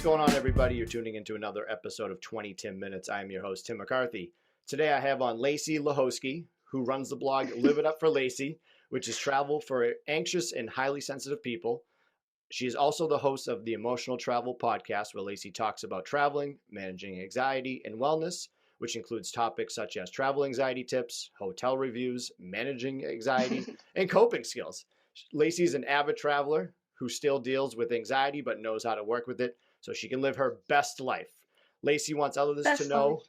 going on, everybody? You're tuning into another episode of 20 Tim Minutes. I am your host, Tim McCarthy. Today I have on Lacey Lehotzky, who runs the blog Live It Up for Lacey, which is travel for anxious and highly sensitive people. She is also the host of the Emotional Travel podcast, where Lacey talks about traveling, managing anxiety, and wellness, which includes topics such as travel anxiety tips, hotel reviews, managing anxiety, and coping skills. Lacey is an avid traveler who still deals with anxiety but knows how to work with it so she can live her best life. Lacey wants others to know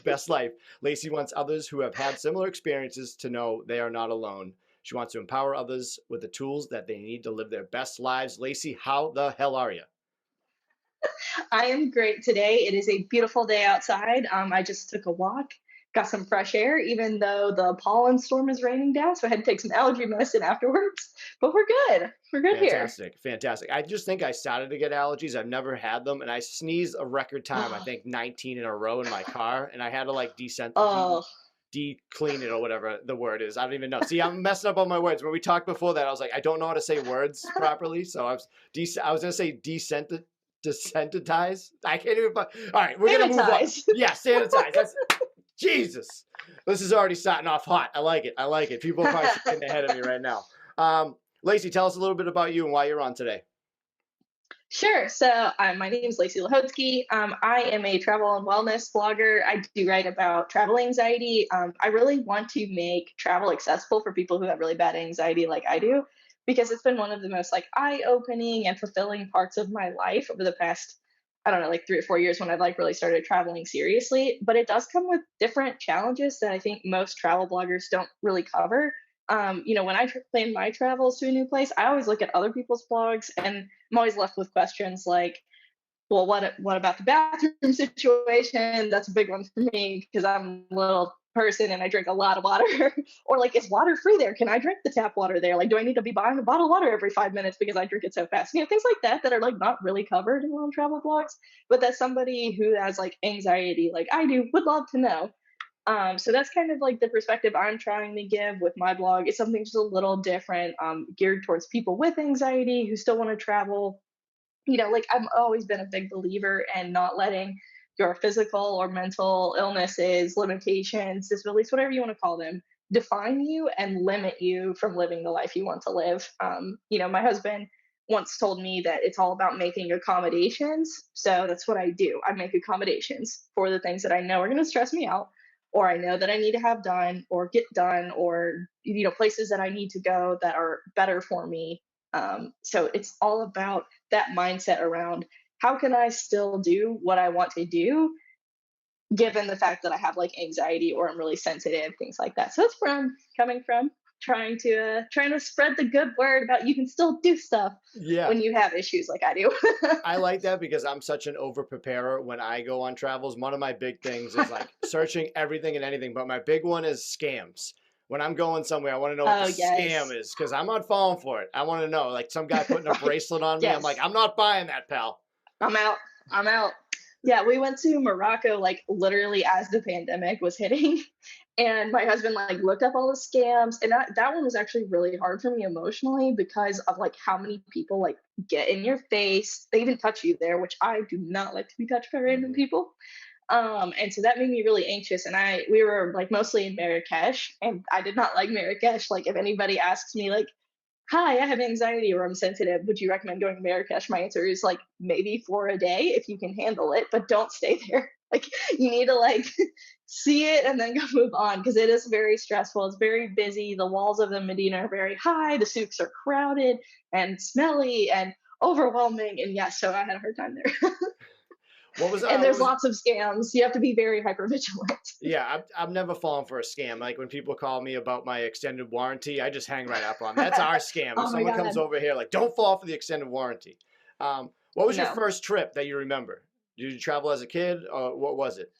best life. Lacey wants others who have had similar experiences to know they are not alone. She wants to empower others with the tools that they need to live their best lives. Lacey, how the hell are you? I am great today. It is a beautiful day outside. I just took a walk, got some fresh air, even though the pollen storm is raining down. So I had to take some allergy medicine afterwards. But we're good. We're good here. Fantastic. I just think I started to get allergies. I've never had them. And I sneezed a record time, I think 19 in a row in my car. And I had to like de-clean it or whatever the word is. I don't even know. See, I'm messing up on my words. When we talked before that, I was like, I don't know how to say words properly. So I was going to say desensitize. I can't even. All right, we're going to move on. Yeah, sanitize. That's Jesus. This is already starting off hot. I like it. People are probably getting ahead of me right now. Lacey, tell us a little bit about you and why you're on today. Sure. So my name is Lacey Lehotzky. I am a travel and wellness blogger. I do write about travel anxiety. I really want to make travel accessible for people who have really bad anxiety like I do, because it's been one of the most like eye-opening and fulfilling parts of my life over the past, I don't know, like 3 or 4 years when I've like really started traveling seriously. But it does come with different challenges that I think most travel bloggers don't really cover. When I plan my travels to a new place, I always look at other people's blogs, and I'm always left with questions like, well, what about the bathroom situation? That's a big one for me because I'm a little person and I drink a lot of water. Or like, is water free there? Can I drink the tap water there? Like, do I need to be buying a bottle of water every 5 minutes because I drink it so fast? Things like that are like not really covered in a lot of travel blogs, but that somebody who has like anxiety like I do would love to know. So that's kind of like the perspective I'm trying to give with my blog. It's something just a little different, geared towards people with anxiety who still want to travel. Like I've always been a big believer in not letting your physical or mental illnesses, limitations, disabilities, whatever you want to call them, define you and limit you from living the life you want to live. My husband once told me that it's all about making accommodations. So that's what I do. I make accommodations for the things that I know are going to stress me out, or I know that I need to have done or get done, or places that I need to go that are better for me. So it's all about that mindset around how can I still do what I want to do, given the fact that I have like anxiety or I'm really sensitive, things like that. So that's where I'm coming from, trying to spread the good word about you can still do stuff when you have issues like I do. I like that because I'm such an over preparer when I go on travels. One of my big things is like searching everything and anything, but my big one is scams. When I'm going somewhere, I want to know what the scam is because I'm not falling for it. I want to know, like some guy putting a bracelet on me. I'm like, I'm not buying that, pal. I'm out. Yeah, we went to Morocco like literally as the pandemic was hitting. And my husband like looked up all the scams. And that one was actually really hard for me emotionally because of like how many people like get in your face. They even touch you there, which I do not like to be touched by random people. And so that made me really anxious. And we were like mostly in Marrakesh, and I did not like Marrakesh. Like if anybody asks me like, hi, I have anxiety or I'm sensitive, would you recommend going to Marrakesh? My answer is like maybe for a day if you can handle it, but don't stay there. Like you need to like see it and then go move on because it is very stressful. It's very busy. The walls of the Medina are very high. The souks are crowded and smelly and overwhelming. And yeah, so I had a hard time there. And there's lots of scams. You have to be very hyper vigilant. Yeah, I've never fallen for a scam. Like when people call me about my extended warranty, I just hang right up on. That's our scam. If someone comes over here, like, don't fall for the extended warranty. What was your first trip that you remember? Did you travel as a kid, or what was it?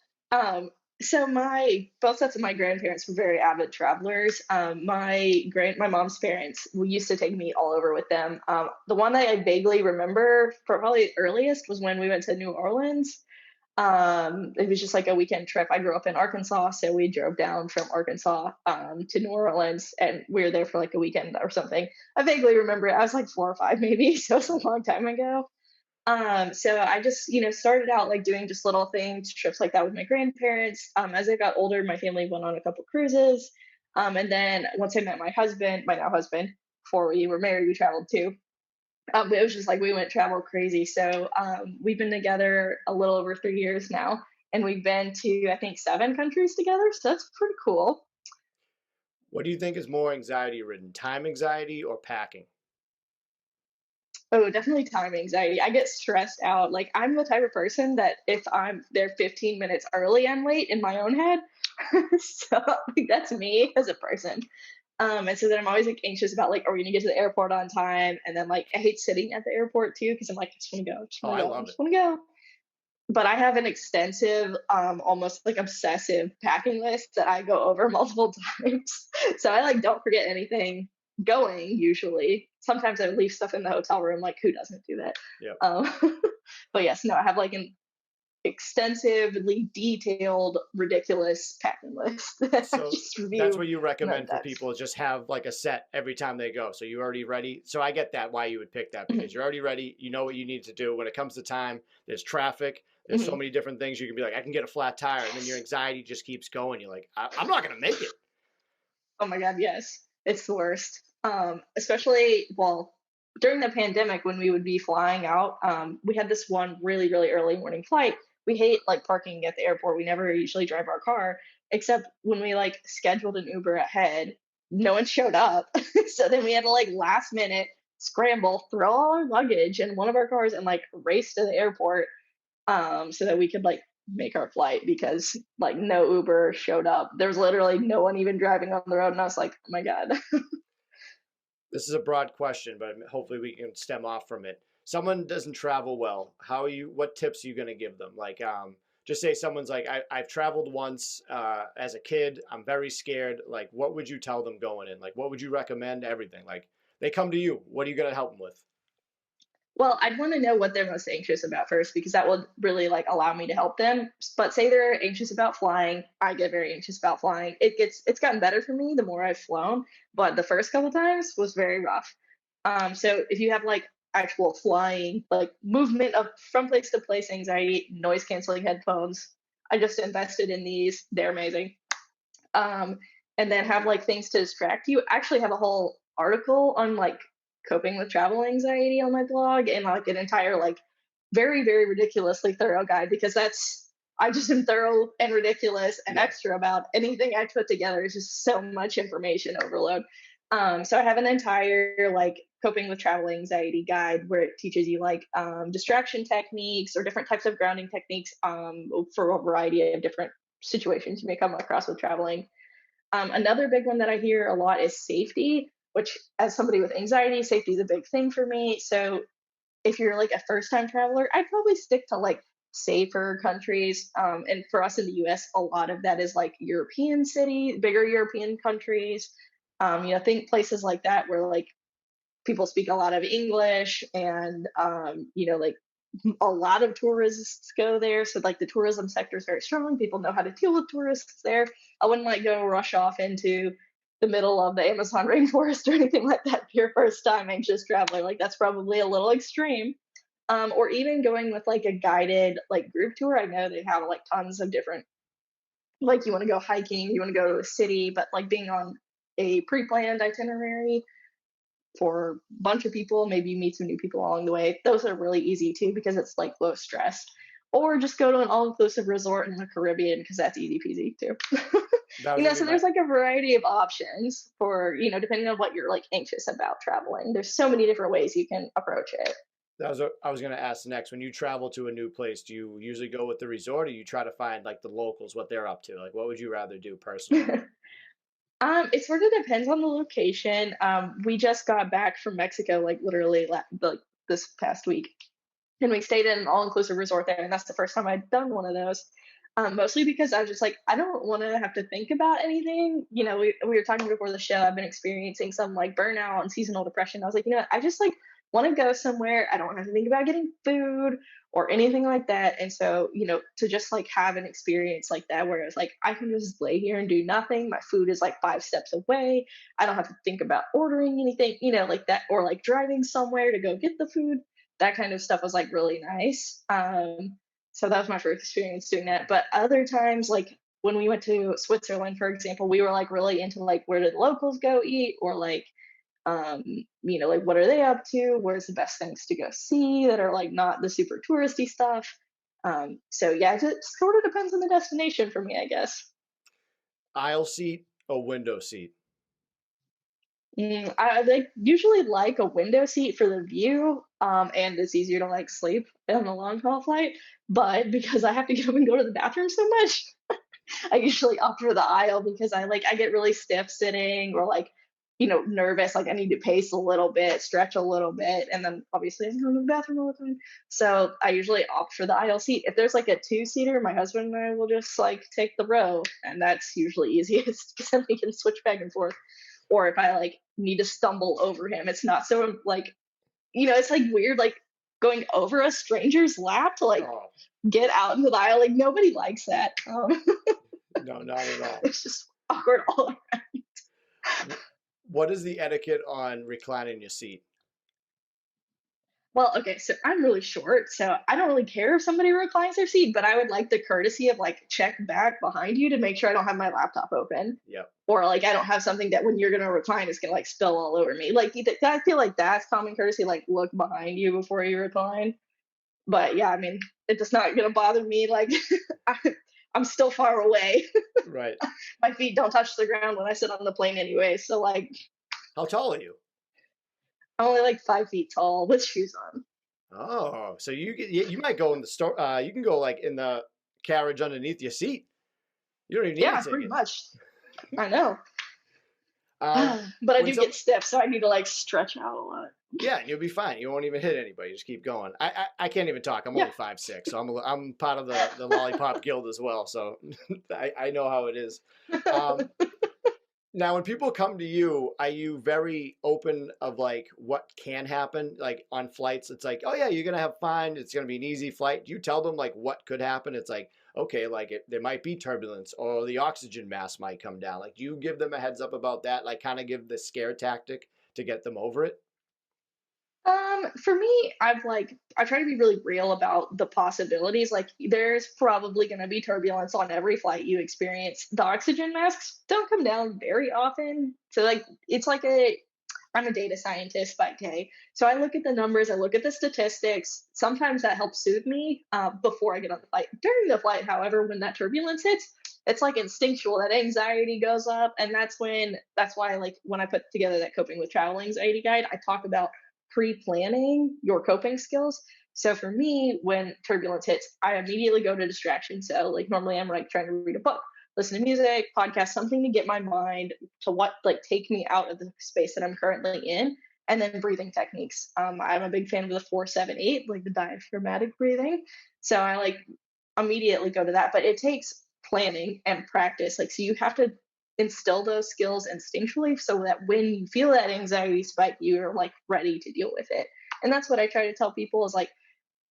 So both sets of my grandparents were very avid travelers. My mom's parents used to take me all over with them. The one that I vaguely remember probably earliest was when we went to New Orleans. It was just like a weekend trip. I grew up in Arkansas, so we drove down from Arkansas to New Orleans, and we were there for like a weekend or something. I vaguely remember it. I was like 4 or 5 maybe, so it's a long time ago. So I just, started out like doing just little things, trips like that with my grandparents. As I got older, my family went on a couple cruises. And then once I met my husband, my now husband, before we were married, we traveled too. It was just like we went travel crazy. So we've been together a little over 3 years now, and we've been to I think 7 countries together. So that's pretty cool. What do you think is more anxiety ridden, time anxiety or packing? Oh, definitely time anxiety. I get stressed out. Like I'm the type of person that if I'm there 15 minutes early, I'm late in my own head. So like, that's me as a person. And so then I'm always like anxious about like, are we gonna get to the airport on time? And then like I hate sitting at the airport too because I'm like, I just want to go, just Oh, want I to go, I love it. just want to go. But I have an extensive, almost like obsessive packing list that I go over multiple times. So I like don't forget anything going usually. Sometimes I leave stuff in the hotel room, like who doesn't do that? Yep. But yes, no, I have like an extensively detailed, ridiculous packing list that I So just that's review what you in recommend for advance. people is just have like a set every time they go. So you're already ready. So I get that why you would pick that because Mhm, you're already ready. You know what you need to do. When it comes to time, there's traffic. There's so mhm. many different things you can be like, I can get a flat tire. And then your anxiety just keeps going. You're like, I'm not going to make it. Oh my God, yes. It's the worst. Especially, well, during the pandemic when we would be flying out, we had this one really, really early morning flight. We hate like parking at the airport. We never usually drive our car, except when we like scheduled an Uber ahead, no one showed up. So then we had to like last minute scramble, throw all our luggage in one of our cars and like race to the airport so that we could like make our flight because like no Uber showed up. There's literally no one even driving on the road, and I was like, oh my god. This is a broad question, but hopefully we can stem off from it. Someone doesn't travel well. What tips are you going to give them? Like, just say someone's like, I've traveled once as a kid. I'm very scared. Like, what would you tell them going in? Like, what would you recommend? Everything. Like, they come to you. What are you going to help them with? Well, I'd want to know what they're most anxious about first because that will really like allow me to help them. But say they're anxious about flying, I get very anxious about flying. It's gotten better for me the more I've flown, but the first couple times was very rough. So if you have like actual flying, like movement of from place to place anxiety, noise canceling headphones, I just invested in these. They're amazing. um, and then have like things to distract you. I actually have a whole article on like coping with travel anxiety on my blog and like an entire like very very ridiculously thorough guide because that's I just am thorough and ridiculous and Yeah. extra about anything I put together is just so much information overload. So I have an entire like coping with travel anxiety guide where it teaches you like distraction techniques or different types of grounding techniques for a variety of different situations you may come across with traveling. Another big one that I hear a lot is safety, which, as somebody with anxiety, safety is a big thing for me. So, if you're like a first time traveler, I'd probably stick to like safer countries. And for us in the US, a lot of that is like European cities, bigger European countries. Think places like that where like people speak a lot of English and, like a lot of tourists go there. So like the tourism sector is very strong. People know how to deal with tourists there. I wouldn't like go rush off into the middle of the Amazon rainforest or anything like that for your first time anxious traveler. Like that's probably a little extreme. Or even going with like a guided like group tour. I know they have like tons of different like you want to go hiking, you want to go to a city, but like being on a pre-planned itinerary for a bunch of people. Maybe you meet some new people along the way. Those are really easy too because it's like low stress. Or just go to an all inclusive resort in the Caribbean because that's easy peasy too. That was going to So be my there's like a variety of options for, depending on what you're like anxious about traveling. There's so many different ways you can approach I was going to ask next. When you travel to a new place, do you usually go with the resort or you try to find like the locals, what they're up to? Like, what would you rather do personally? it. It sort of depends on the location. We just got back from Mexico, like literally like this past week, and we stayed in an all-inclusive resort there, and that's the first time I'd done one of those. Mostly because I was just like, I don't want to have to think about anything. We were talking before the show. I've been experiencing some like burnout and seasonal depression. I was like, I just like want to go somewhere. I don't have to think about getting food or anything like that. And so, to just like have an experience like that where it's like I can just lay here and do nothing. My food is like 5 steps away. I don't have to think about ordering anything, like that, or like driving somewhere to go get the food. that kind of stuff was like really nice. So that was my first experience doing that. But other times, like when we went to Switzerland, for example, we were like really into like where did the locals go eat, or like like what are they up to? Where's the best things to go see that are like not the super touristy stuff? So yeah, it just sort of depends on the destination for me, I guess. Aisle seat or window seat? I like usually like a window seat for the view, and it's easier to like sleep on a long haul flight. But because I have to get up and go to the bathroom so much, I usually opt for the aisle because I get really stiff sitting, or like, nervous. Like I need to pace a little bit, stretch a little bit, and then obviously I'm going to the bathroom all the time. So I usually opt for the aisle seat. If there's like a two-seater, my husband and I will just like take the row, and that's usually easiest because then we can switch back and forth. Or if I like need to stumble over him, it's not so like, it's like weird like going over a stranger's lap to like Oh, get out into the aisle. Like nobody likes that. no, not at all. It's just awkward all around. What is the etiquette on reclining your seat? Well, okay, so I'm really short, so I don't really care if somebody reclines their seat, but I would like the courtesy of like check back behind you to make sure I don't have my laptop open, Yep. or like I don't have something that when you're gonna recline is gonna like spill all over me. Like I feel like that's common courtesy, like look behind you before you recline. But yeah, I mean, it's not gonna bother me. Like I, I'm still far away. Right. My feet don't touch the ground when I sit on the plane anyway. So like How tall are you? I'm only like 5 feet tall with shoes on. Oh, so you might go in the store. You can go like in the carriage underneath your seat. You don't even need Yeah, a pretty ticket. much. I know. Um, But I when do some get stiff, so I need to like stretch out a lot. Yeah, you'll be fine. You won't even hit anybody. Just keep going. I can't even talk. I'm Yeah. only 5'6", so I'm part of the lollipop guild as well. So I know how it is. Um, Now, when people come to you, are you very open of like what can happen? Like on flights, it's like, oh yeah, you're gonna have fun. It's gonna be an easy flight. Do you tell them like what could happen? It's like, okay, like there might be turbulence or the oxygen mask might come down. Like, do you give them a heads up about that? Like, kind of give the scare tactic to get them over it? For me, I try to be really real about the possibilities. Like there's probably gonna be turbulence on every flight you experience. The oxygen masks don't come down very often. So like it's like I'm a data scientist by day. So I look at the numbers, I look at the statistics. Sometimes that helps soothe me before I get on the flight. During the flight, however, when that turbulence hits, it's like instinctual. That anxiety goes up. And that's why like when I put together that coping with travel anxiety guide, I talk about pre-planning your coping skills. So for me, when turbulence hits, I immediately go to distraction. So like normally I'm like trying to read a book, listen to music, podcast, something to get my mind to what like take me out of the space that I'm currently in. And then breathing techniques. I'm a big fan of the 4-7-8, like the diaphragmatic breathing. So I like immediately go to that. But it takes planning and practice. Like so you have to instill those skills instinctually so that when you feel that anxiety spike, you're like ready to deal with it. And that's what I try to tell people is like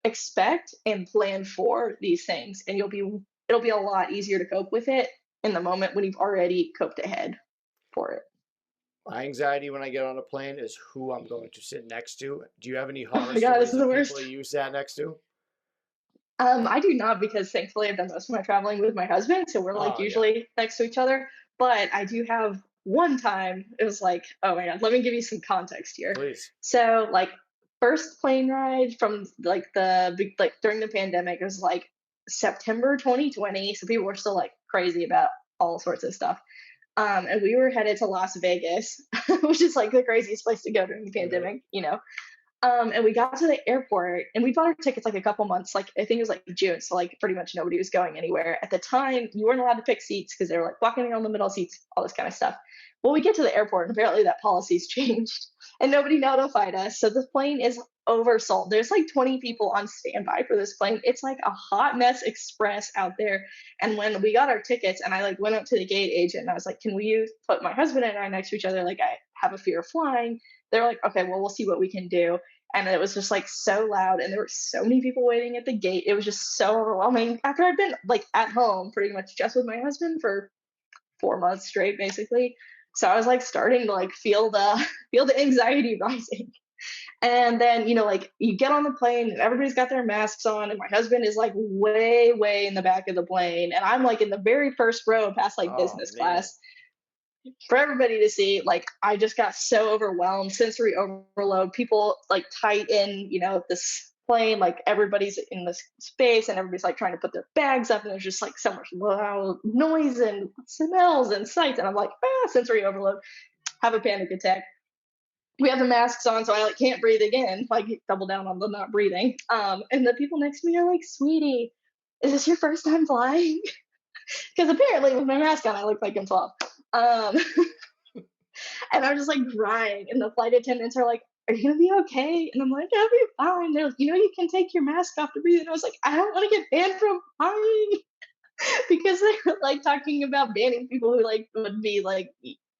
expect and plan for these things, and it'll be a lot easier to cope with it in the moment when you've already coped ahead for it. My anxiety when I get on a plane is who I'm going to sit next to. Do you have any Oh horror my god, this stories is the of worst. people you sat next to? I do not, because thankfully I've done most of my traveling with my husband, so we're like Oh yeah, usually next to each other. But I do have one time it was like, oh my god, let me give you some context here. please. So like first plane ride from like like during the pandemic, it was like September 2020, so people were still like crazy about all sorts of stuff. And we were headed to Las Vegas, which is like the craziest place to go during the Right. pandemic. And we got to the airport and we bought our tickets like a couple months, like I think it was like June. So like pretty much nobody was going anywhere. At the time, you weren't allowed to pick seats because they were like blocking on the middle seats, all this kind of stuff. Well, we get to the airport and apparently that policy's changed and nobody notified us. So the plane is oversold. There's like 20 people on standby for this plane. It's like a hot mess express out there. And when we got our tickets and I like went up to the gate agent and I was like, can we put my husband and I next to each other? Like I have a fear of flying. They're like, okay, well, we'll see what we can do. And it was just like so loud and there were so many people waiting at the gate. It was just so overwhelming after I'd been like at home pretty much just with my husband for 4 months straight basically. So I was like starting to like feel the feel the anxiety rising. And then, like you get on the plane and everybody's got their masks on, and my husband is like way, way in the back of the plane. And I'm like in the very first row past like Oh business man. class for everybody to see. Like I just got so overwhelmed, sensory overload, people like tight in, this plane, like everybody's in this space and everybody's like trying to put their bags up, and there's just like so much loud noise and smells and sights. And I'm like, sensory overload, have a panic attack. We have the masks on, so I like can't breathe again, like double down on the not breathing. And the people next to me are like, sweetie, is this your first time flying? Because apparently with my mask on I look like I'm 12. um, and I'm just like crying, and the flight attendants are like, are you gonna be okay? And I'm like, I'll be fine. They're like, you can take your mask off to breathe. And I was like, I don't want to get banned from flying. Because they were like talking about banning people who like would be like,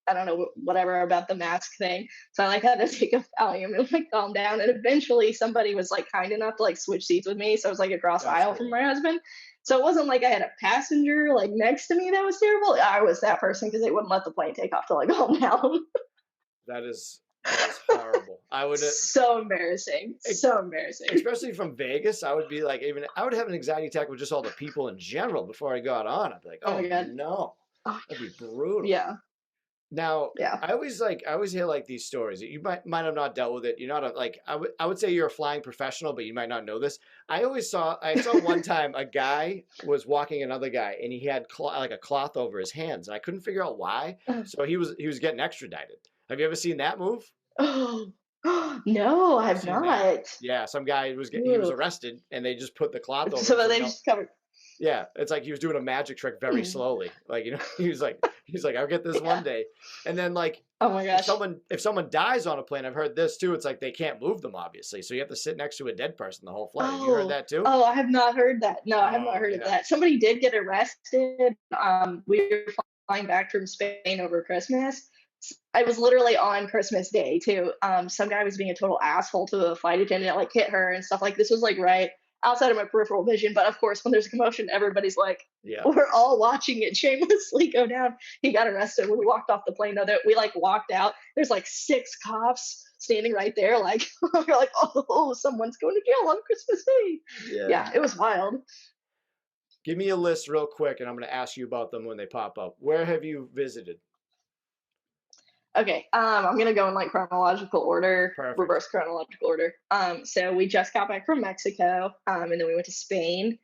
I don't know, whatever about the mask thing. So I like had to take a Valium and like calm down. And eventually somebody was like kind enough to like switch seats with me. So I was like across the That's aisle from cool. my husband. So it wasn't like I had a passenger like next to me that was terrible. I was that person because they wouldn't let the plane take off till like calm down. That is horrible. I would So embarrassing. So embarrassing. especially from Vegas, I would be like, even I would have an anxiety attack with just all the people in general before I got on. I'd be like, Oh oh my God. no, Oh, that'd be brutal. yeah. Now, Yeah. I always hear like these stories. You might have not dealt with it. You're not a, like I would say you're a flying professional, but you might not know this. I saw one time a guy was walking another guy, and he had like a cloth over his hands, and I couldn't figure out why. So he was getting extradited. Have you ever seen that move? Oh, no, I I've have seen that. not. Yeah, some guy he was Ooh. arrested, and they just put the cloth over him. So So they no, just covered. yeah, it's like he was doing a magic trick very Hmm. slowly. Like, he's like, I'll get this one Yeah. day. And then like Oh my if gosh. someone dies on a plane, I've heard this too. It's like they can't move them, obviously. So you have to sit next to a dead person the whole flight. Have you heard Oh, that too? oh, I have not heard that. No, I have not Oh heard of yeah. that. Somebody did get arrested. We were flying back from Spain over Christmas. I was literally on Christmas Day too. Some guy was being a total asshole to the flight attendant, like hit her and stuff. Like this was like right outside of my peripheral vision. But of course, when there's a commotion, everybody's like, Yeah. we're all watching it shamelessly go down. He got arrested when we walked off the plane. Though that we like walked out. There's like 6 cops standing right there, like we're like, oh, someone's going to jail on Christmas Day. Yeah. Yeah, it was wild. Give me a list real quick, and I'm going to ask you about them when they pop up. Where have you visited? Okay, I'm gonna go in like chronological order, Perfect. reverse chronological order. So we just got back from Mexico, and then we went to Spain,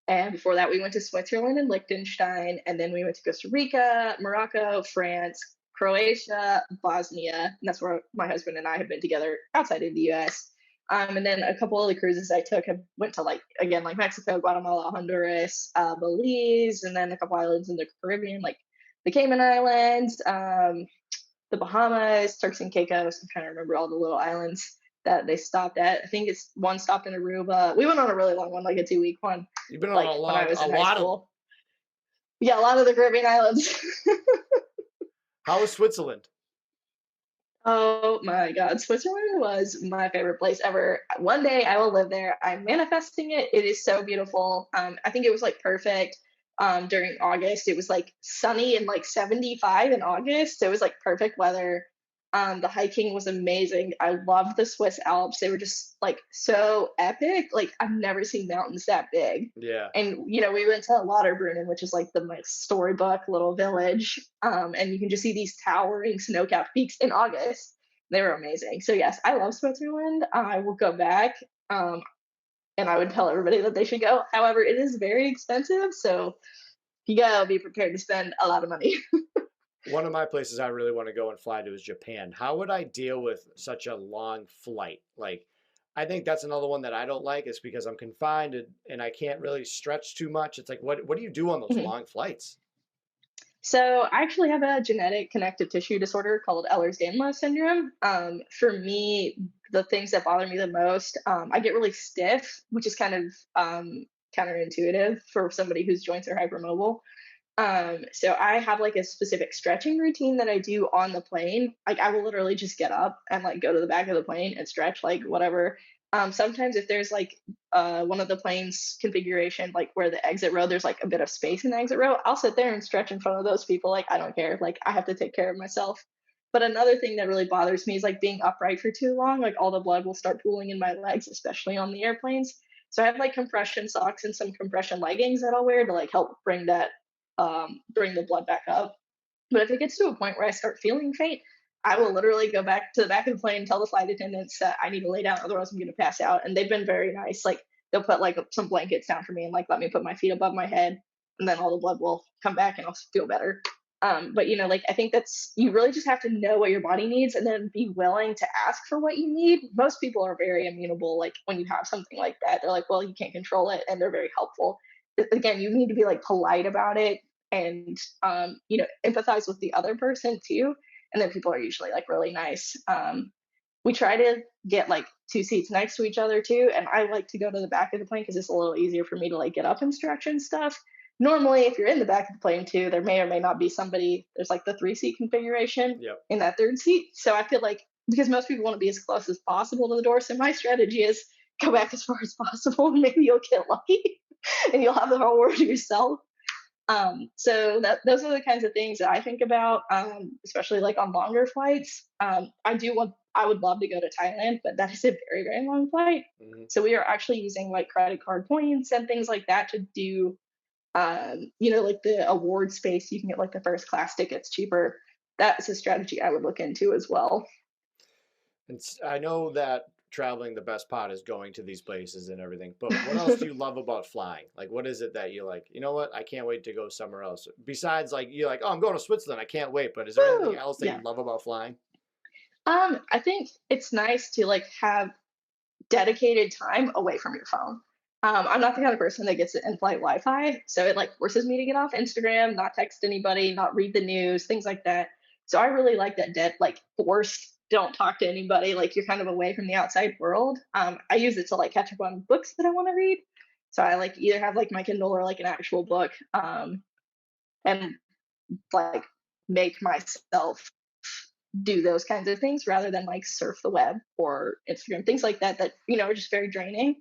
and before that we went to Switzerland and Liechtenstein, and then we went to Costa Rica, Morocco, France, Croatia, Bosnia, and that's where my husband and I have been together outside of the U.S. And then a couple of the cruises I took, I went to like again like Mexico, Guatemala, Honduras, Belize, and then a couple islands in the Caribbean, like the Cayman Islands, the Bahamas, Turks and Caicos. I'm trying to remember all the little islands that they stopped at. I think it's one stopped in Aruba. We went on a really long one, like a 2 week one, You've been on like when I was a in high lot of them. school. Yeah, a lot of the Caribbean islands. How was Switzerland? Oh my God, Switzerland was my favorite place ever. One day I will live there. I'm manifesting it. It is so beautiful. I think it was like perfect. During August, it was like sunny and like 75 in August. So it was like perfect weather. The hiking was amazing. I loved the Swiss Alps. They were just like so epic. Like I've never seen mountains that big. Yeah. And we went to Lauterbrunnen, which is like the like storybook little village. And you can just see these towering snow-capped peaks in August. They were amazing. So yes, I love Switzerland. I will go back. Um, and I would tell everybody that they should go. However, it is very expensive, so you gotta be prepared to spend a lot of money. One of my places I really want to go and fly to is Japan. How would I deal with such a long flight? Like, I think that's another one that I don't like is because I'm confined and I can't really stretch too much. It's like, what do you do on those long flights? So I actually have a genetic connective tissue disorder called Ehlers-Danlos syndrome. For me, the things that bother me the most, I get really stiff, which is kind of counterintuitive for somebody whose joints are hypermobile. So I have like a specific stretching routine that I do on the plane. Like I will literally just get up and like go to the back of the plane and stretch like whatever. Sometimes if there's like one of the plane's configuration, like where the exit row, there's like a bit of space in the exit row, I'll sit there and stretch in front of those people. Like I don't care. Like I have to take care of myself. But another thing that really bothers me is like being upright for too long. Like all the blood will start pooling in my legs, especially on the airplanes. So I have like compression socks and some compression leggings that I'll wear to like help bring the blood back up. But if it gets to a point where I start feeling faint, I will literally go back to the back of the plane, tell the flight attendants that I need to lay down, otherwise I'm going to pass out. And they've been very nice. Like they'll put like some blankets down for me and like let me put my feet above my head, and then all the blood will come back and I'll feel better. But like I think that's you really just have to know what your body needs and then be willing to ask for what you need. Most people are very amenable. Like when you have something like that, they're like, well, you can't control it, and they're very helpful. Again, you need to be like polite about it and empathize with the other person too, and then people are usually like really nice. We try to get like two seats next to each other too, and I like to go to the back of the plane because it's a little easier for me to like get up and stretch and stuff. Normally if you're in the back of the plane too, there may or may not be somebody. There's like the 3-seat configuration Yep. in that third seat, so I feel like because most people want to be as close as possible to the door, so my strategy is go back as far as possible and maybe you'll get lucky and you'll have the whole world to yourself. So those are the kinds of things that I think about, especially like on longer flights. I would love to go to Thailand, but that is a very, very long flight. Mm-hmm. So we are actually using like credit card points and things like that to do, like the award space. You can get like the first class tickets cheaper. That's a strategy I would look into as well. And I know that traveling, the best part is going to these places and everything. But what else do you love about flying? Like, what is it that you're like, you know what? I can't wait to go somewhere else. Besides, like, you're like, oh, I'm going to Switzerland. I can't wait. But is there anything else that you love about flying? I think it's nice to like have dedicated time away from your phone. I'm not the kind of person that gets in-flight Wi-Fi, so it like forces me to get off Instagram, not text anybody, not read the news, things like that. So I really like that like forced don't talk to anybody, like you're kind of away from the outside world. I use it to like catch up on books that I want to read. So I like either have like my Kindle or like an actual book, and like make myself do those kinds of things rather than like surf the web or Instagram, things like that are just very draining.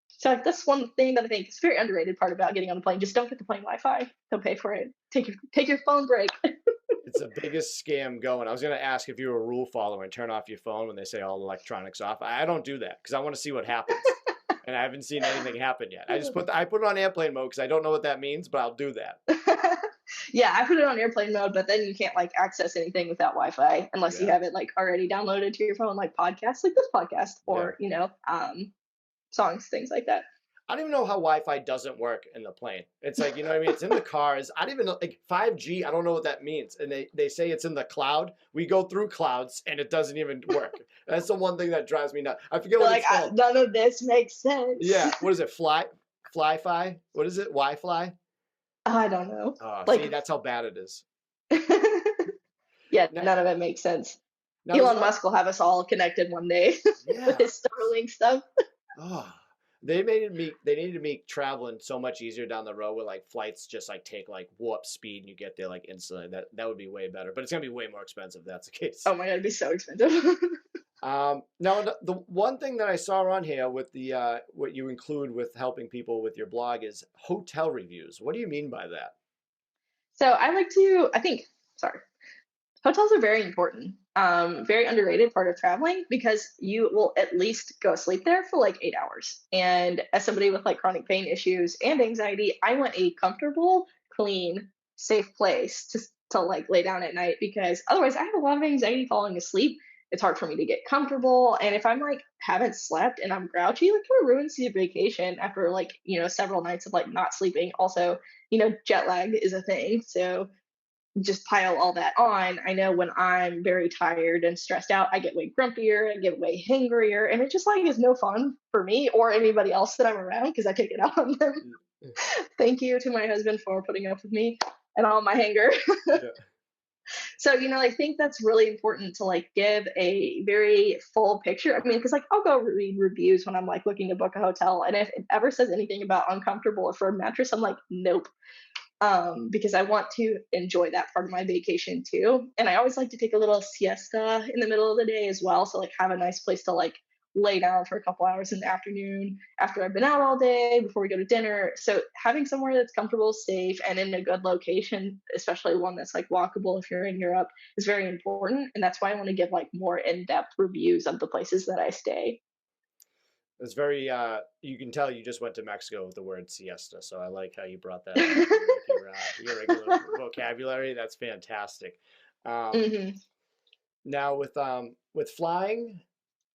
So like that's one thing that I think is a very underrated part about getting on the plane. Just don't get the plane Wi-Fi. Don't pay for it. Take your phone break. It's the biggest scam going. I was going to ask if you were a rule follower and turn off your phone when they say all electronics off. I don't do that because I want to see what happens. And I haven't seen anything happen yet. I put it on airplane mode because I don't know what that means, but I'll do that. Yeah, I put it on airplane mode, but then you can't like access anything without Wi-Fi unless you have it like already downloaded to your phone, like podcasts, like this podcast, or songs, things like that. I don't even know how Wi-Fi doesn't work in the plane. It's like, you know what I mean? It's in the cars. I don't even know, like 5G, I don't know what that means. And they say it's in the cloud. We go through clouds and it doesn't even work. That's the one thing that drives me nuts. I forget what it's called. None of this makes sense. Yeah. What is it? Fly-fi? What is it? Wi-Fi? I don't know. See, that's how bad it is. Yeah, none of it makes sense. Elon Musk will have us all connected one day with his Starlink stuff. They needed to make traveling so much easier down the road where like flights just like take like warp speed and you get there like instantly. That would be way better, but it's gonna be way more expensive if that's the case. Oh my god, it'd be so expensive. Now the one thing that I saw on here with the what you include with helping people with your blog is hotel reviews. What do you mean by that? So hotels are very important, very underrated part of traveling because you will at least go sleep there for like 8 hours. And as somebody with like chronic pain issues and anxiety, I want a comfortable, clean, safe place to like lay down at night because otherwise I have a lot of anxiety falling asleep. It's hard for me to get comfortable. And if I'm like haven't slept and I'm grouchy, like kind of ruins the vacation after like, several nights of like not sleeping. Also, jet lag is a thing. So just pile all that on. I know when I'm very tired and stressed out, I get way grumpier, I get way hangrier, and it just like is no fun for me or anybody else that I'm around because I take it out on them. Thank you to my husband for putting up with me and all my anger. So, I think that's really important to like give a very full picture. I mean, because like I'll go read reviews when I'm like looking to book a hotel, and if it ever says anything about uncomfortable or firm mattress, I'm like, nope. Because I want to enjoy that part of my vacation too. And I always like to take a little siesta in the middle of the day as well. So like have a nice place to like lay down for a couple hours in the afternoon after I've been out all day before we go to dinner. So having somewhere that's comfortable, safe, and in a good location, especially one that's like walkable if you're in Europe, is very important. And that's why I want to give like more in-depth reviews of the places that I stay. It's very, you can tell you just went to Mexico with the word siesta. So I like how you brought that up in like your regular vocabulary. That's fantastic. Um, hmm Now with flying,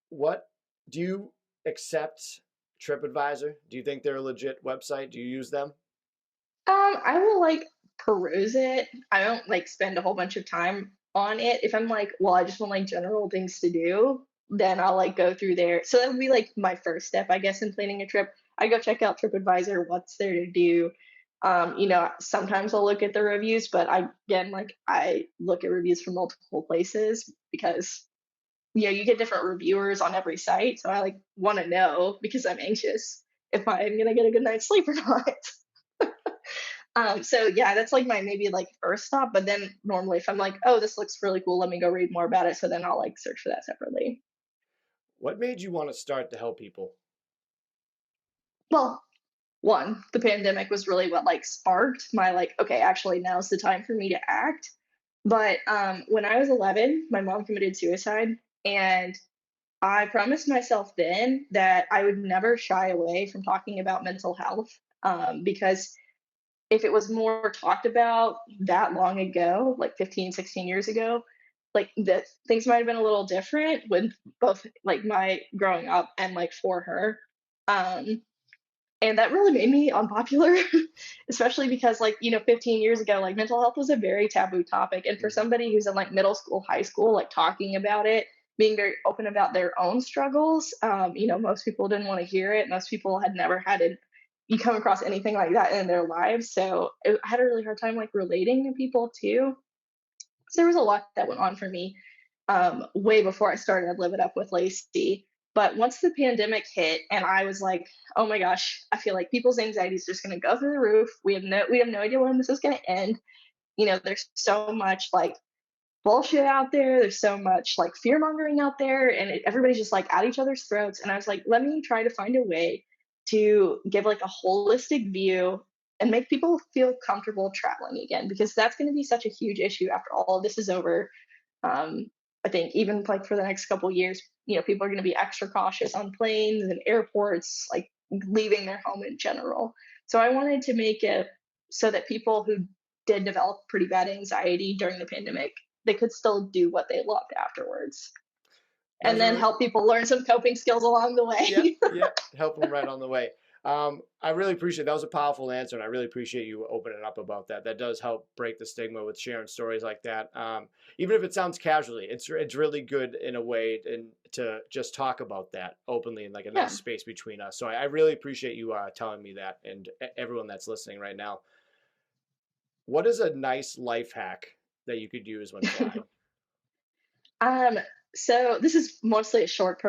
what do you accept TripAdvisor? Do you think they're a legit website? Do you use them? I will like peruse it. I don't like spend a whole bunch of time on it. If I'm like, well, I just want like general things to do, then I'll like go through there. So that would be like my first step, I guess, in planning a trip. I go check out TripAdvisor, what's there to do. Sometimes I'll look at the reviews, but again, like I look at reviews from multiple places because you get different reviewers on every site. So I like want to know because I'm anxious if I'm gonna get a good night's sleep or not. So yeah, that's like my maybe like first stop. But then normally if I'm like, oh, this looks really cool, let me go read more about it. So then I'll like search for that separately. What made you want to start to help people? Well, one, the pandemic was really what like sparked my like, okay, actually now's the time for me to act. But when I was 11, my mom committed suicide, and I promised myself then that I would never shy away from talking about mental health, because if it was more talked about that long ago, like 15, 16 years ago, like that things might have been a little different with both like my growing up and like for her. Um, and that really made me unpopular, especially because like, 15 years ago, like mental health was a very taboo topic. And for Mhm. somebody who's in like middle school, high school, like talking about it, being very open about their own struggles, most people didn't want to hear it. Most people had never had it you come across anything like that in their lives. So I had a really hard time like relating to people too. So there was a lot that went on for me way before I started Live It Up with Lacey. But once the pandemic hit, and I was like, oh my gosh, I feel like people's anxiety is just going to go through the roof. We have no idea when this is going to end. There's so much like bullshit out there. There's so much like fear mongering out there, and everybody's just like at each other's throats. And I was like, let me try to find a way to give like a holistic view and make people feel comfortable traveling again, because that's going to be such a huge issue after all of this is over. um, I think even like for the next couple of years, people are going to be extra cautious on planes and airports, like leaving their home in general. So I wanted to make it so that people who did develop pretty bad anxiety during the pandemic, they could still do what they loved afterwards, That and was a then really, help people learn some coping skills along the yep, way. yep, help them right on the way. I really appreciate that was a powerful answer, and I really appreciate you opening up about that. That does help break the stigma with sharing stories like that. Even if it sounds casually, it's really good in a way and to just talk about that openly in like a Yeah. nice space between us. So I really appreciate you telling me that, and everyone that's listening right now. What is a nice life hack that you could use when flying? Um, so this is mostly a short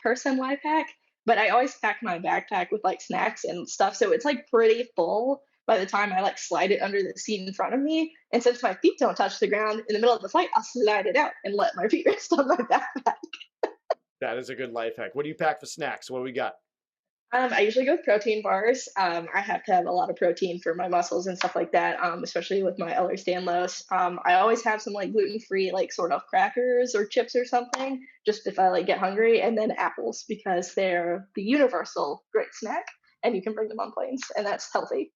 person life hack, but I always pack my backpack with like snacks and stuff, so it's like pretty full by the time I like slide it under the seat in front of me. And since my feet don't touch the ground in the middle of the flight, I'll slide it out and let my feet rest on my backpack. That is a good life hack. What do you pack for snacks? What do we got? I usually go with protein bars. I have to have a lot of protein for my muscles and stuff like that, especially with my Ehlers-Danlos. I always have some like gluten-free, like sort of crackers or chips or something, just if I like get hungry, and then apples because they're the universal great snack, and you can bring them on planes, and that's healthy.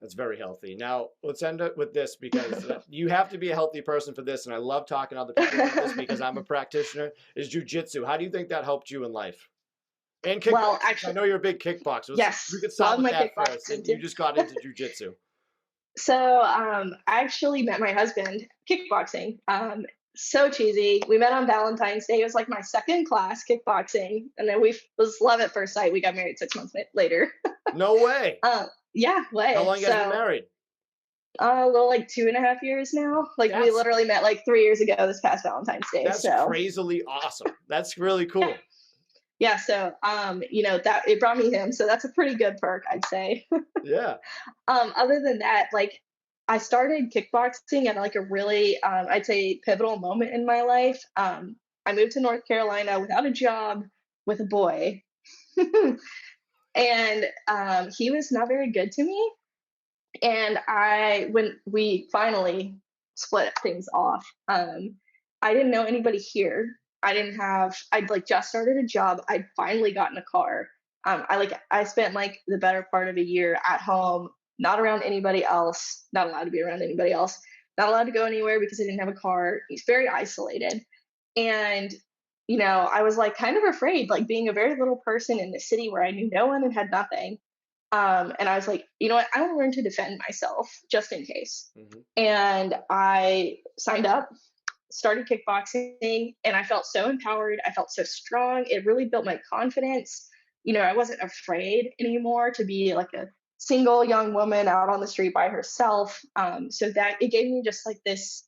That's very healthy. Now, let's end it with this because you have to be a healthy person for this. And I love talking to other people about this because I'm a practitioner. Is jujitsu. How do you think that helped you in life? And Well, kickboxing. I actually, know you're a big kickboxer. We yes, could start love with my that first. kickboxing And you too. just got into jujitsu. So I actually met my husband kickboxing. So cheesy. We met on Valentine's Day. It was like my second class kickboxing, and then we was love at first sight. We got married 6 months later. No way. uh, yeah, How way. long you guys been So married? a little like 2.5 years now. Like we That's literally met like 3 years ago this past Valentine's Day. that's So crazily awesome. That's really yeah, cool. yeah. So that it brought me him. So that's a pretty good perk, I'd say. Yeah. Other than that, like I started kickboxing at like a really, I'd say, pivotal moment in my life. I moved to North Carolina without a job with a boy. And he was not very good to me. And when we finally split things off, I didn't know anybody here. I'd like just started a job. I'd finally gotten a car. I spent like the better part of a year at home, not around anybody else, not allowed to be around anybody else, not allowed to go anywhere because I didn't have a car. He's very isolated. And, I was like kind of afraid, like being a very little person in the city where I knew no one and had nothing. And I was like, you know what? I want to learn to defend myself just in case. Mm-hmm. And I signed up, started kickboxing, and I felt so empowered. I felt so strong. It really built my confidence. I wasn't afraid anymore to be like a single young woman out on the street by herself. So that it gave me just like this,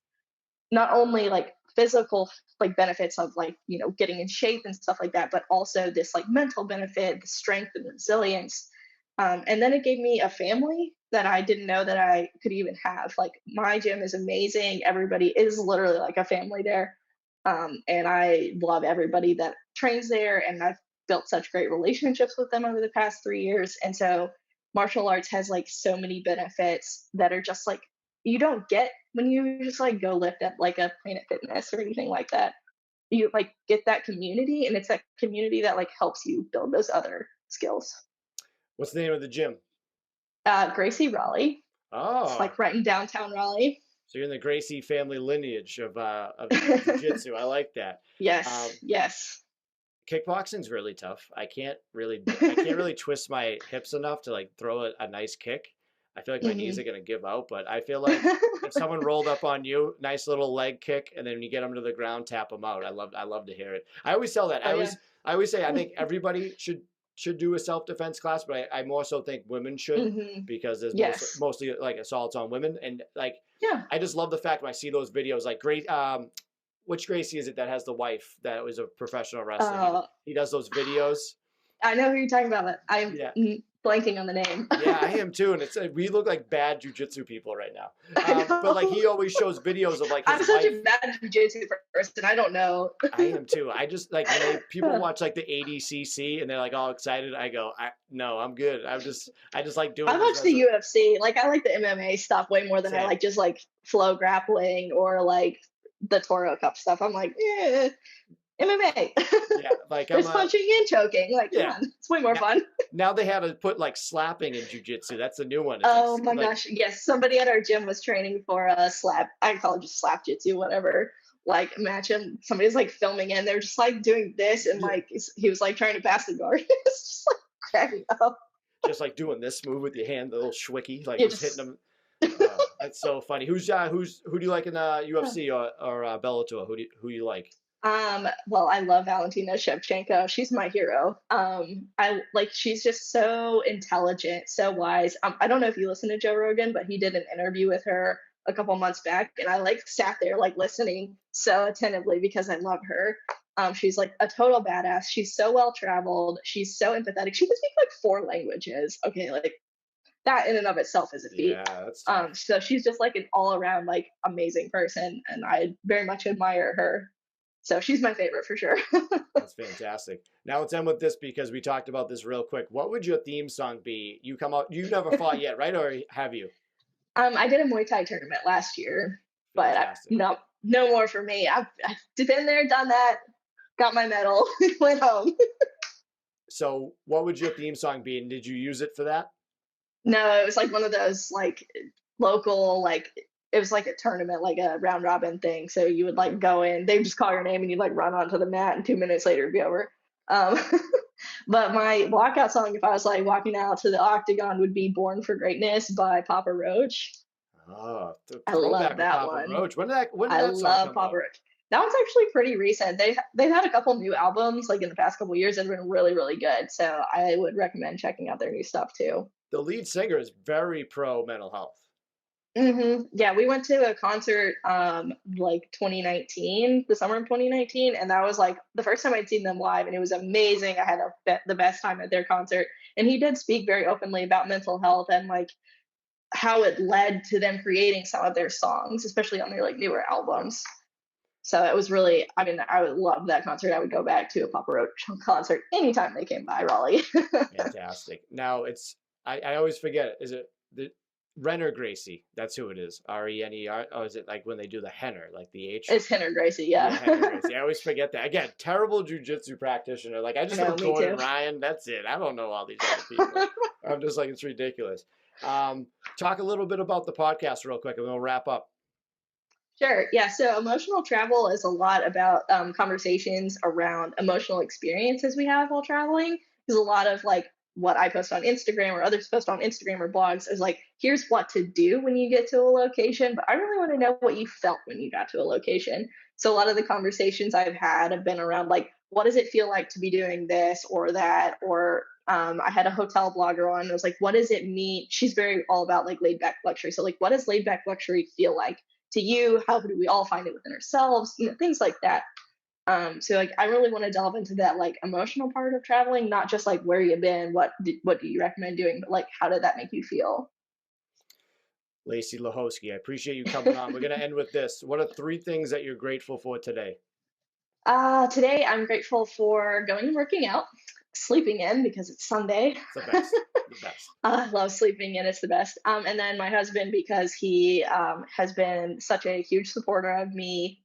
not only like physical like benefits of like, getting in shape and stuff like that, but also this like mental benefit, the strength and resilience. And then it gave me a family that I didn't know that I could even have. Like my gym is amazing. Everybody is literally like a family there. And I love everybody that trains there. And I've built such great relationships with them over the past 3 years. And so martial arts has like so many benefits that are just like, you don't get when you just like go lift at like a Planet Fitness or anything like that. You like get that community, and it's that community that like helps you build those other skills. What's the name of the gym? Gracie Raleigh. Oh, it's like right in downtown Raleigh. So you're in the Gracie family lineage of jiu-jitsu. I like that. Yes, yes. Kickboxing's really tough. I can't really twist my hips enough to like throw a nice kick. I feel like my knees are gonna give out, but I feel like if someone rolled up on you, nice little leg kick, and then when you get them to the ground, tap them out. I love to hear it. I always tell that. I always say I think everybody should do a self-defense class, but I more so think women should, because there's mostly like assaults on women, and like I just love the fact when I see those videos. Like which Gracie is it that has the wife that was a professional wrestler? He does those videos. I know who you're talking about. I'm blanking on the name. Yeah, I am too, and we look like bad jujitsu people right now. But like he always shows videos of like his I'm such a bad jujitsu person. I don't know. I am too. I just like when people watch like the ADCC and they're like all excited. I go, no, I'm good. I just like doing. I watch the UFC. Like I like the MMA stuff way more than I like just like flow grappling or like the Toro Cup stuff. I'm like, MMA. Yeah, like there's punching and choking. Like, come on, it's way more fun. Now they had to put like slapping in jiu-jitsu. That's the new one. It's my gosh, yes. Somebody at our gym was training for a slap. I call it just slap jitsu, whatever. Like match him. Somebody's like filming it, and they're just like doing this, and like he was like trying to pass the guard. It's just like cracking up. Just like doing this move with your hand, the little schwicky, like just hitting them. That's so funny. Who do you like in UFC or Bellator? Who you like? Well, I love Valentina Shevchenko. She's my hero. She's just so intelligent, so wise. I don't know if you listen to Joe Rogan, but he did an interview with her a couple months back, and I like sat there like listening so attentively because I love her. She's like a total badass. She's so well traveled. She's so empathetic. She can speak like 4 languages. Okay, like that in and of itself is a feat. Yeah, that's tough. So she's just like an all around like amazing person, and I very much admire her. So she's my favorite for sure. That's fantastic. Now let's end with this because we talked about this real quick. What would your theme song be? You've never fought yet, right? Or have you? I did a Muay Thai tournament last year, but no more for me. I've been there, done that, got my medal, went home. So what would your theme song be? And did you use it for that? No, it was like one of those like local, like it was like a tournament, like a round robin thing. So you would like go in, they just call your name and you'd like run onto the mat and 2 minutes later it'd be over. But my walkout song, if I was like walking out to the octagon, would be Born for Greatness by Papa Roach. Oh, I love that Papa one. Roach. When did that I love Papa Roach. That one's actually pretty recent. They've had a couple new albums like in the past couple years that have been really, really good. So I would recommend checking out their new stuff too. The lead singer is very pro mental health. Yeah, we went to a concert like 2019, the summer of 2019, and that was like the first time I'd seen them live, and it was amazing. I had the best time at their concert, and he did speak very openly about mental health and like how it led to them creating some of their songs, especially on their like newer albums. So it was really, I mean, I would love that concert. I would go back to a Papa Roach concert anytime they came by Raleigh. Fantastic. Now I always forget. Is it the Renner Gracie? That's who it is. Renner. Oh, is it like when they do the Henner, like the H? It's Henner Gracie, yeah. Henner Gracie. I always forget that. Again, terrible jujitsu practitioner. Like I just know Gordon Ryan. That's it. I don't know all these other people. I'm just like, it's ridiculous. Talk a little bit about the podcast real quick, and we'll wrap up. Sure. Yeah. So emotional travel is a lot about conversations around emotional experiences we have while traveling. There's a lot of like what I post on Instagram or others post on Instagram or blogs is like, here's what to do when you get to a location. But I really want to know what you felt when you got to a location. So a lot of the conversations I've had have been around like, what does it feel like to be doing this or that? Or I had a hotel blogger on. And I was like, what does it mean? She's very all about like laid back luxury. So like, what does laid back luxury feel like to you? How do we all find it within ourselves? You know, things like that. So like, I really want to delve into that like emotional part of traveling, not just like where you've been, what do you recommend doing, but like how did that make you feel? Lacey Lehotzky, I appreciate you coming on. We're gonna end with this. What are 3 things that you're grateful for today? Today I'm grateful for going and working out, sleeping in because it's Sunday. It's the best. The best. I love sleeping in. It's the best. And then my husband, because he has been such a huge supporter of me,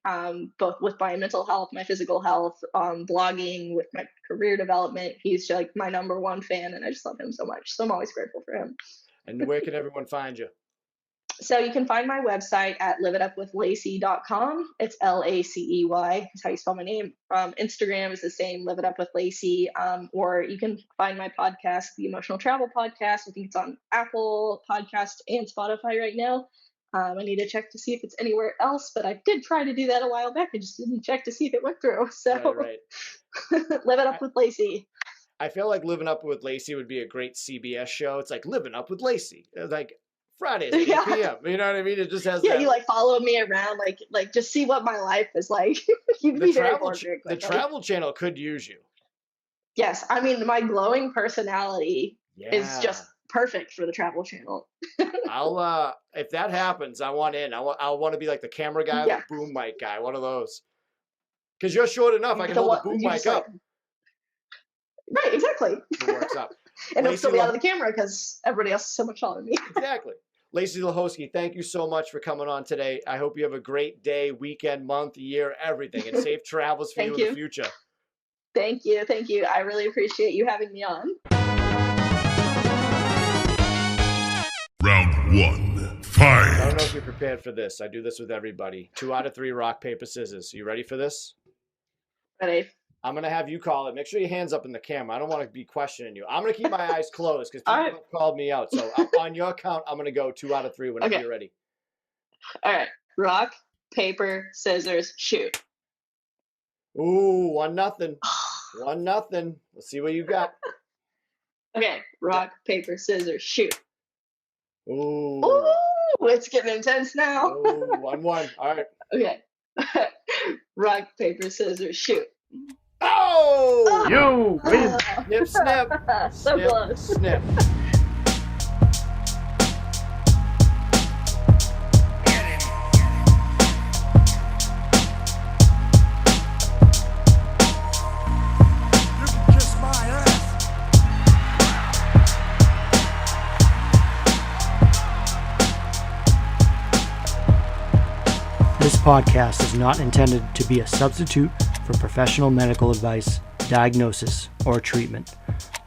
both with my mental health, my physical health, blogging, with my career development. He's like my #1 fan, and I just love him so much. So I'm always grateful for him. And where can everyone find you? So you can find my website at liveitupwithlacey.com. It's Lacey. That's how you spell my name. Instagram is the same, Live It Up with Lacey. Or you can find my podcast, the Emotional Travel Podcast. I think it's on Apple Podcast and Spotify right now. I need to check to see if it's anywhere else, but I did try to do that a while back. I just didn't check to see if it went through. So right. Live It Up with Lacey. I feel like Living Up with Lacey would be a great CBS show. It's like Living Up with Lacey. Like Fridays at 8 p.m. You know what I mean? It just has you like follow me around, like just see what my life is like. The Travel Channel could use you. Yes, I mean my glowing personality is just perfect for the Travel Channel. I'll if that happens, I want in. I want to be like the camera guy, the boom mic guy, one of those. Because you're short enough, I can hold the boom mic up. Right, exactly. It works out. And it'll still be out of the camera because everybody else is so much taller than me. Exactly. Lacey Lehotzky, thank you so much for coming on today. I hope you have a great day, weekend, month, year, everything, and safe travels for you in the future. Thank you. Thank you. I really appreciate you having me on. Round 1, fight. I don't know if you're prepared for this. I do this with everybody. 2 out of 3, rock, paper, scissors. You ready for this? Ready. I'm going to have you call it. Make sure your hand's up in the camera. I don't want to be questioning you. I'm going to keep my eyes closed because people have called me out. So on your count, I'm going to go 2 out of 3 whenever you're ready. All right. Rock, paper, scissors, shoot. Ooh, 1-0. 1-0. Let's see what you got. Okay. Rock, paper, scissors, shoot. Ooh. Ooh, it's getting intense now. Ooh, 1-1. All right. Okay. Rock, paper, scissors, shoot. Oh! You win. Snip, snip. So snip, close. Snip. This podcast is not intended to be a substitute for professional medical advice, diagnosis, or treatment.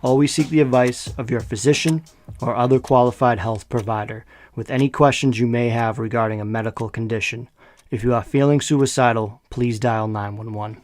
Always seek the advice of your physician or other qualified health provider with any questions you may have regarding a medical condition. If you are feeling suicidal, please dial 911.